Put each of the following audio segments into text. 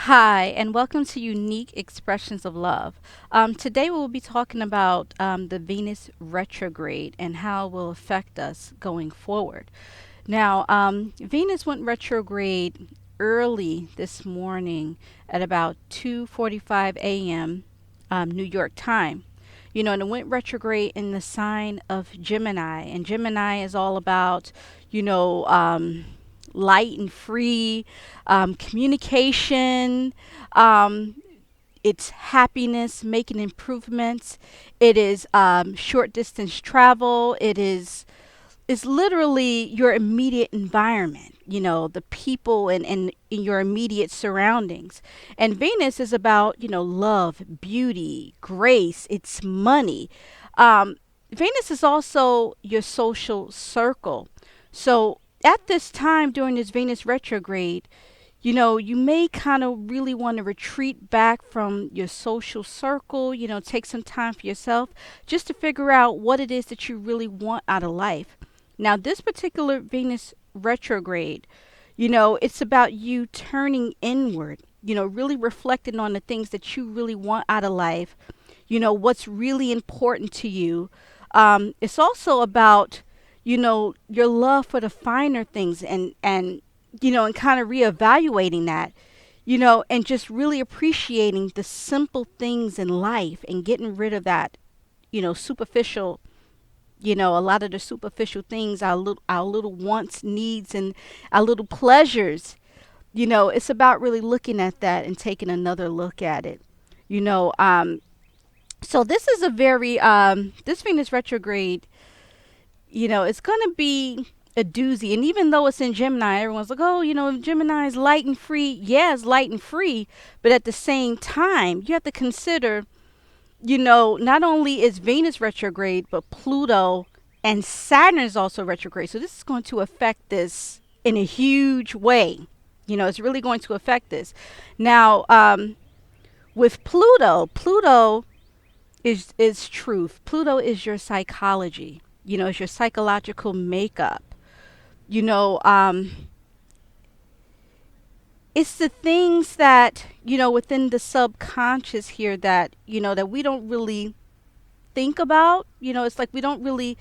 Hi, and welcome to Unique Expressions of Love. Today we will be talking about the Venus retrograde and how it will affect us going forward. Now, Venus went retrograde early this morning at about 2:45 a.m. New York time. And it went retrograde in the sign of Gemini, and Gemini is all about, you know, um, light and free communication. Um, it's happiness, making improvements. It is short distance travel. It's literally your immediate environment, the people and in your immediate surroundings. And Venus is about, love, beauty, grace, it's money. Um, Venus is also your social circle. So at this time during this Venus retrograde, you may kind of really want to retreat back from your social circle, take some time for yourself just to figure out what it is that you really want out of life. Now, this particular Venus retrograde, it's about you turning inward, really reflecting on the things that you really want out of life, what's really important to you. It's also about, your love for the finer things and kind of reevaluating that, and just really appreciating the simple things in life and getting rid of that, superficial, a lot of the superficial things, our little wants, needs, and our little pleasures. It's about really looking at that and taking another look at it. You know, so this is a very this Venus retrograde. It's gonna be a doozy. And even though it's in Gemini, everyone's like, oh, Gemini is light and free. Yeah, it's light and free, but at the same time, you have to consider, not only is Venus retrograde, but Pluto and Saturn is also retrograde. So this is going to affect this in a huge way. It's really going to affect this. Now, with Pluto is truth. Pluto is your psychology. It's your psychological makeup. You know, um, it's the things that within the subconscious here that that we don't really think about. It's like we don't really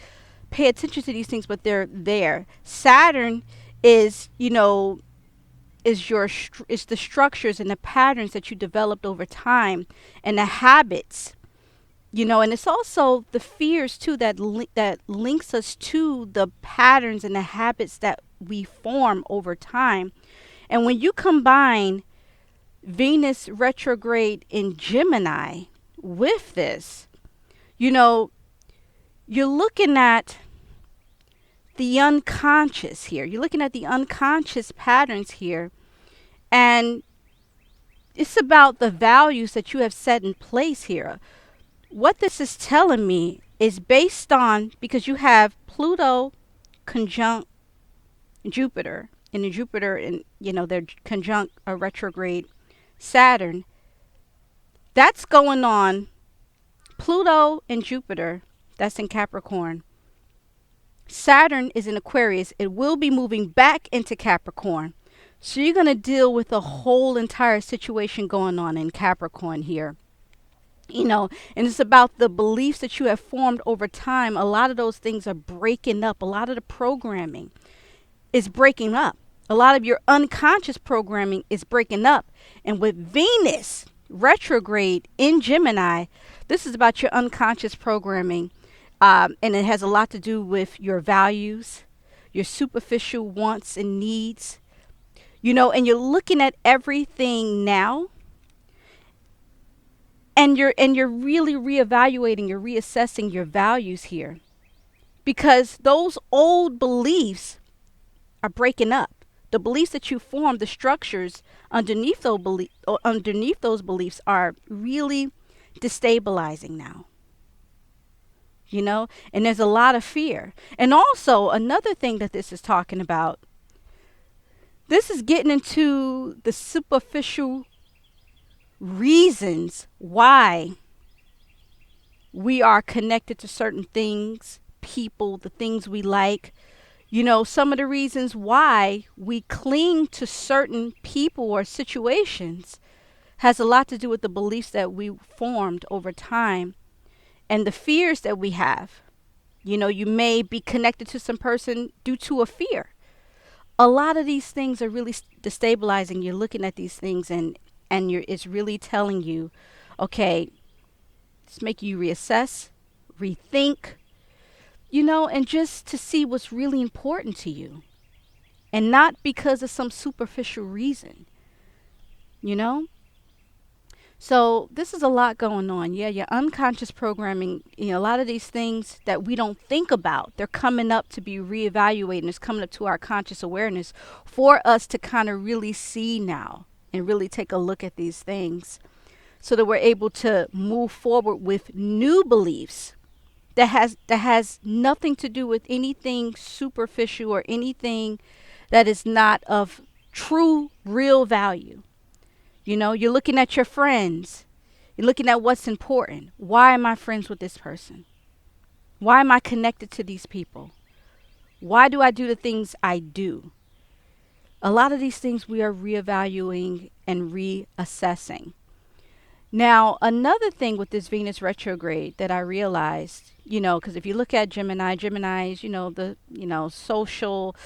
pay attention to these things, but they're there. Saturn is, is the structures and the patterns that you developed over time and the habits. And it's also the fears too that links us to the patterns and the habits that we form over time. And when you combine Venus retrograde in Gemini with this, you know, you're looking at the unconscious here. You're looking at the unconscious patterns here. And it's about the values that you have set in place here. What this is telling me is based on, because you have Pluto conjunct Jupiter, and the Jupiter, and they're conjunct a retrograde Saturn. That's going on. Pluto and Jupiter, that's in Capricorn. Saturn is in Aquarius. It will be moving back into Capricorn. So you're going to deal with the whole entire situation going on in Capricorn here. And it's about the beliefs that you have formed over time. A lot of those things are breaking up. A lot of the programming is breaking up. A lot of your unconscious programming is breaking up. And with Venus retrograde in Gemini, this is about your unconscious programming. And it has a lot to do with your values, your superficial wants and needs. And you're looking at everything now, and you're really reevaluating, you're reassessing your values here, because those old beliefs are breaking up. The beliefs that you formed, the structures underneath those beliefs are really destabilizing now. And there's a lot of fear. And also another thing that this is talking about, this is getting into the superficial reasons why we are connected to certain things, people, the things we like. Some of the reasons why we cling to certain people or situations has a lot to do with the beliefs that we formed over time and the fears that we have. You may be connected to some person due to a fear. A lot of these things are really destabilizing. You're looking at these things and it's really telling you, okay, it's making you reassess, rethink, and just to see what's really important to you. And not because of some superficial reason, you know? So this is a lot going on. Yeah, your unconscious programming, a lot of these things that we don't think about, they're coming up to be reevaluated and it's coming up to our conscious awareness for us to kind of really see now and really take a look at these things so that we're able to move forward with new beliefs that has nothing to do with anything superficial or anything that is not of true real value. You're looking at your friends. You're looking at what's important. Why am I friends with this person? Why am I connected to these people? Why do I do the things I do? A lot of these things we are reevaluating and reassessing. Now, another thing with this Venus retrograde that I realized, because if you look at Gemini is, social,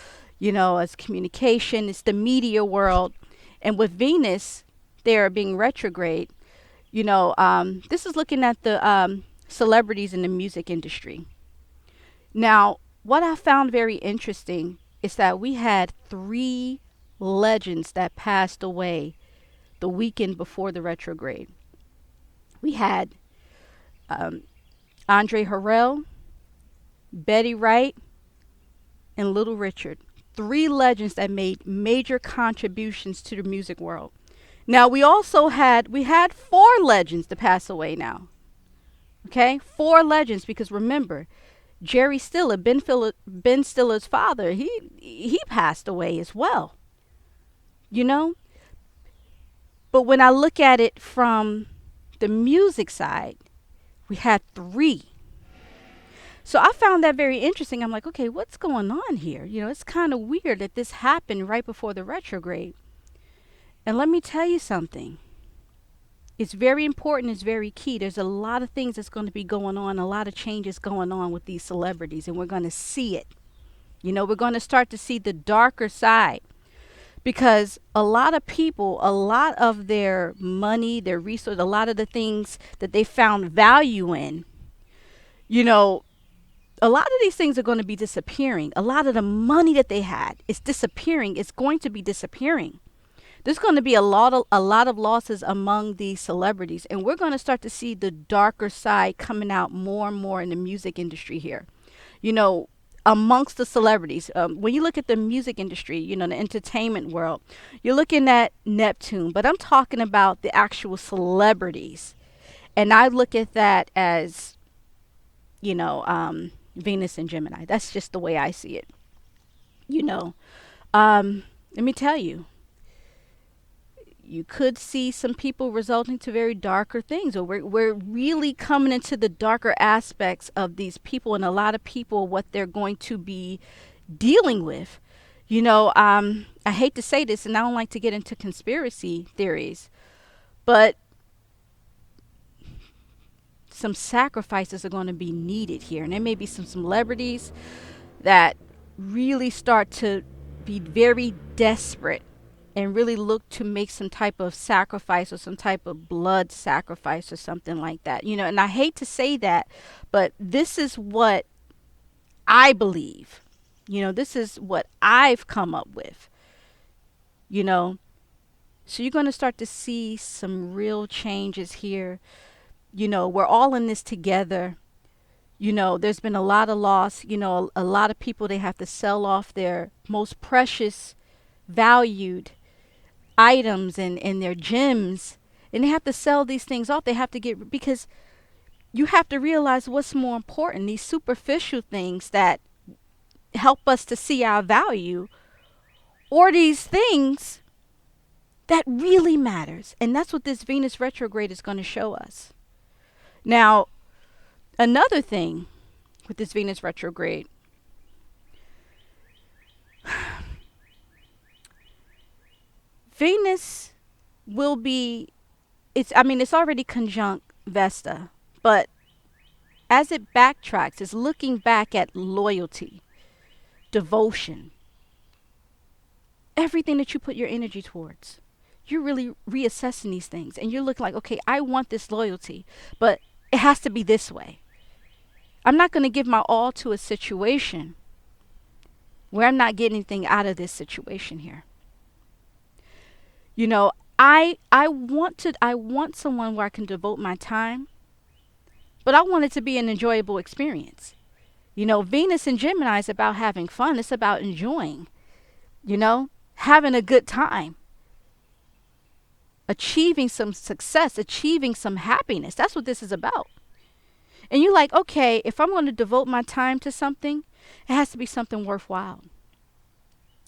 as communication, it's the media world. And with Venus, there being retrograde, this is looking at the celebrities in the music industry. Now, what I found very interesting is that we had 3 legends that passed away the weekend before the retrograde. We had Andre Harrell, Betty Wright, and Little Richard. 3 legends that made major contributions to the music world. Now we had 4 legends to pass away now. Okay, 4 legends, because remember, Jerry Stiller, Ben Stiller's father, he passed away as well. You know, but when I look at it from the music side, we had 3. So I found that very interesting. I'm like, okay, what's going on here? It's kind of weird that this happened right before the retrograde. And let me tell you something. It's very important. It's very key. There's a lot of things that's going to be going on, a lot of changes going on with these celebrities, and we're going to see it. We're going to start to see the darker side, because a lot of people, a lot of their money, their resources, a lot of the things that they found value in, a lot of these things are going to be disappearing. A lot of the money that they had is disappearing. It's going to be disappearing. There's going to be a lot of losses among these celebrities, and we're going to start to see the darker side coming out more and more in the music industry here. Amongst the celebrities, when you look at the music industry, the entertainment world, you're looking at Neptune, but I'm talking about the actual celebrities, and I look at that as, Venus and Gemini. That's just the way I see it. Let me tell you. You could see some people resulting to very darker things, or we're really coming into the darker aspects of these people, and a lot of people, what they're going to be dealing with. I hate to say this, and I don't like to get into conspiracy theories, but some sacrifices are going to be needed here, and there may be some celebrities that really start to be very desperate and really look to make some type of sacrifice or some type of blood sacrifice or something like that. And I hate to say that, but this is what I believe. This is what I've come up with. So you're going to start to see some real changes here. We're all in this together. There's been a lot of loss. A lot of people, they have to sell off their most precious, valued items and their gems, and they have to sell these things off. They have to get, because you have to realize what's more important, these superficial things that help us to see our value, or these things that really matters. And that's what this Venus retrograde is going to show us. Now, another thing with this Venus retrograde, Venus will be it's already conjunct Vesta, but as it backtracks, it's looking back at loyalty, devotion, everything that you put your energy towards. You're really reassessing these things and you're looking like, okay, I want this loyalty, but it has to be this way. I'm not going to give my all to a situation where I'm not getting anything out of this situation here. You know, I want someone where I can devote my time, but I want it to be an enjoyable experience. You know, Venus and Gemini is about having fun. It's about enjoying, you know, having a good time, achieving some success, achieving some happiness. That's what this is about. And you're like, okay, if I'm going to devote my time to something, it has to be something worthwhile.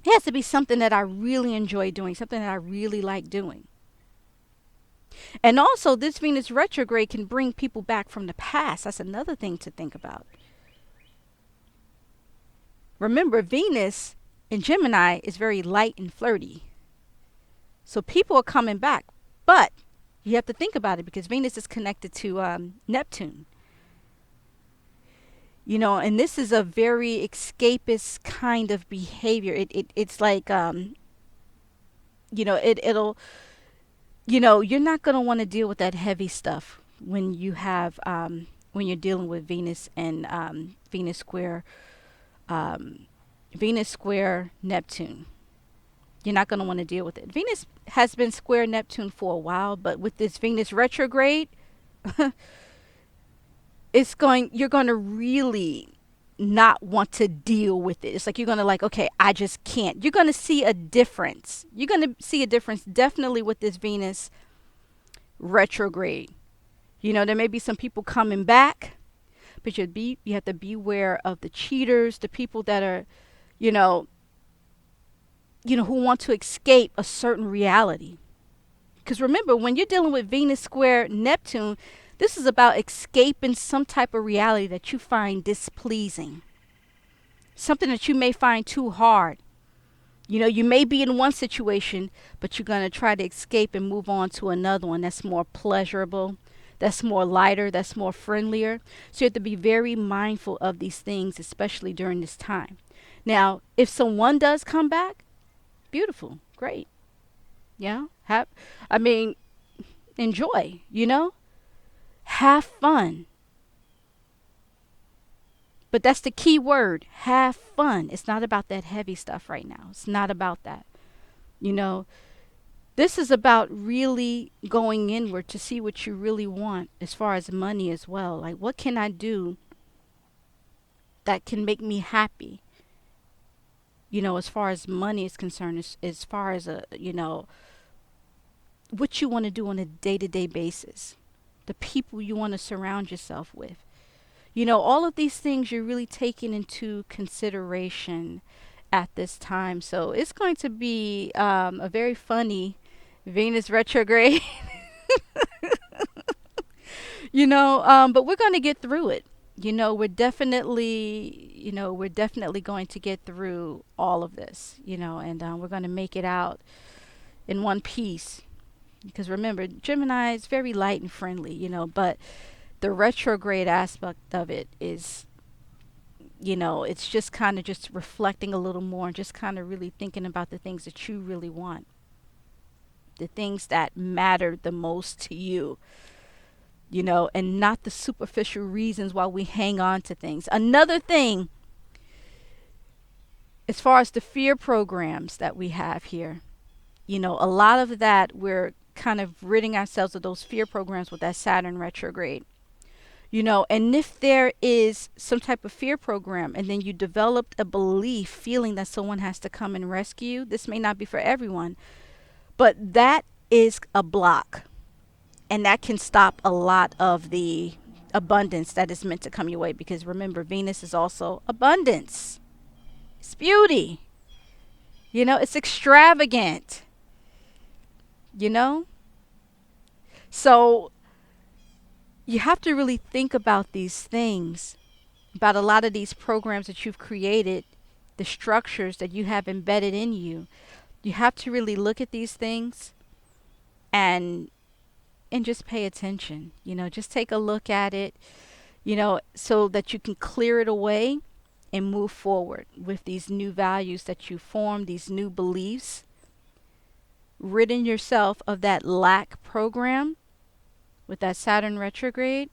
It has to be something that I really enjoy doing, something that I really like doing. And also, this Venus retrograde can bring people back from the past. That's another thing to think about. Remember, Venus in Gemini is very light and flirty. So people are coming back. But you have to think about it because Venus is connected to Neptune. You know, and this is a very escapist kind of behavior. It's like, it'll, you're not going to want to deal with that heavy stuff when you have, when you're dealing with Venus and Venus square, um, Venus square Neptune. You're not going to want to deal with it. Venus has been square Neptune for a while, but with this Venus retrograde, you're going to really not want to deal with it. It's like you're going to like, okay, I just can't. You're going to see a difference. You're going to see a difference definitely with this Venus retrograde. You know, there may be some people coming back, but you have to beware of the cheaters, the people that are, you know, who want to escape a certain reality. Because remember, when you're dealing with Venus square Neptune, this is about escaping some type of reality that you find displeasing. Something that you may find too hard. You know, you may be in one situation, but you're going to try to escape and move on to another one that's more pleasurable, that's more lighter, that's more friendlier. So you have to be very mindful of these things, especially during this time. Now, if someone does come back, beautiful, great. Yeah, enjoy, have fun. But that's the key word, have fun. It's not about that heavy stuff right now. It's not about that. You know, this is about really going inward to see what you really want as far as money as well. Like, what can I do that can make me happy? You know, as far as money is concerned, as far as what you want to do on a day-to-day basis, the people you want to surround yourself with. You know, all of these things you're really taking into consideration at this time. So it's going to be a very funny Venus retrograde. But we're going to get through it. We're definitely going to get through all of this, and we're going to make it out in one piece. Because remember, Gemini is very light and friendly, but the retrograde aspect of it is, it's just kind of just reflecting a little more and just kind of really thinking about the things that you really want, the things that matter the most to you, and not the superficial reasons why we hang on to things. Another thing, as far as the fear programs that we have here, a lot of that we're kind of ridding ourselves of those fear programs with that Saturn retrograde. And if there is some type of fear program and then you developed a belief feeling that someone has to come and rescue you, this may not be for everyone, but that is a block. And that can stop a lot of the abundance that is meant to come your way. Because remember, Venus is also abundance. It's beauty. It's extravagant. So you have to really think about these things, about a lot of these programs that you've created, the structures that you have embedded in you. You have to really look at these things and and just pay attention. Just take a look at it, so that you can clear it away and move forward with these new values that you form, these new beliefs, ridding yourself of that lack program with that Saturn retrograde,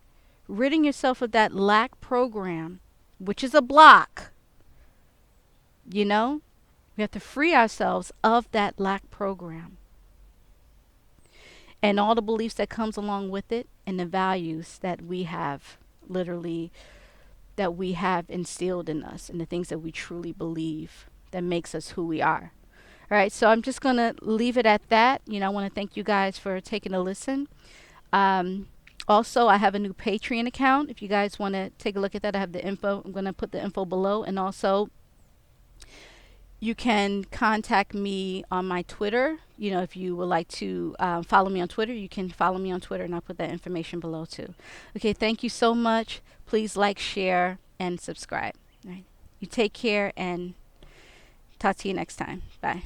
ridding yourself of that lack program, which is a block. We have to free ourselves of that lack program and all the beliefs that comes along with it, and the values that we have literally that we have instilled in us, and the things that we truly believe that makes us who we are. All right, so I'm just going to leave it at that. I want to thank you guys for taking a listen. Also, I have a new Patreon account. If you guys want to take a look at that, I have the info. I'm going to put the info below. And also, you can contact me on my Twitter. If you would like to follow me on Twitter, you can follow me on Twitter, and I'll put that information below too. Okay, thank you so much. Please like, share, and subscribe. All right. You take care, and talk to you next time. Bye.